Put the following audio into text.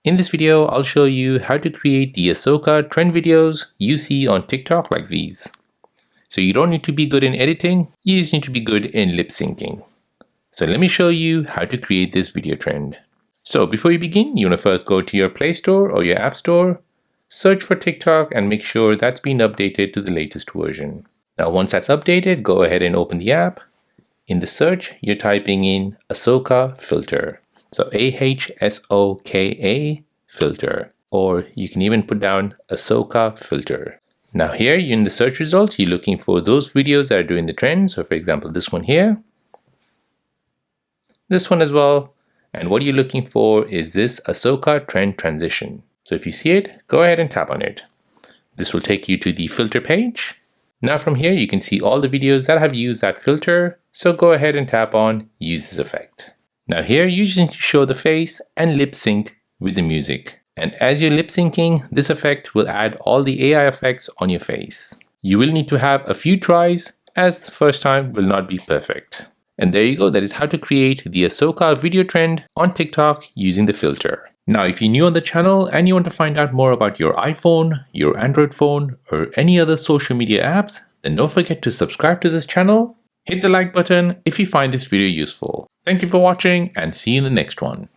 In this video, I'll show you how to create the Asoka trend videos you see on TikTok like these. So you don't need to be good in editing, you just need to be good in lip syncing. So let me show you how to create this video trend. So before you begin, you want to first go to your Play Store or your App Store, search for TikTok and make sure that's been updated to the latest version. Now once that's updated, go ahead and open the app. In the search, you're typing in Asoka filter. So Ahsoka filter, or you can even put down Asoka filter. Now here in the search results, you're looking for those videos that are doing the trend. So for example, this one here, this one as well. And what you're looking for is this Asoka trend transition. So if you see it, go ahead and tap on it. This will take you to the filter page. Now from here, you can see all the videos that have used that filter. So go ahead and tap on use this effect. Now here, you just need to show the face and lip sync with the music. And as you're lip syncing, this effect will add all the AI effects on your face. You will need to have a few tries, as the first time will not be perfect. And there you go, that is how to create the Asoka video trend on TikTok using the filter. Now, if you're new on the channel and you want to find out more about your iPhone, your Android phone, or any other social media apps, then don't forget to subscribe to this channel. Hit the like button if you find this video useful. Thank you for watching and see you in the next one.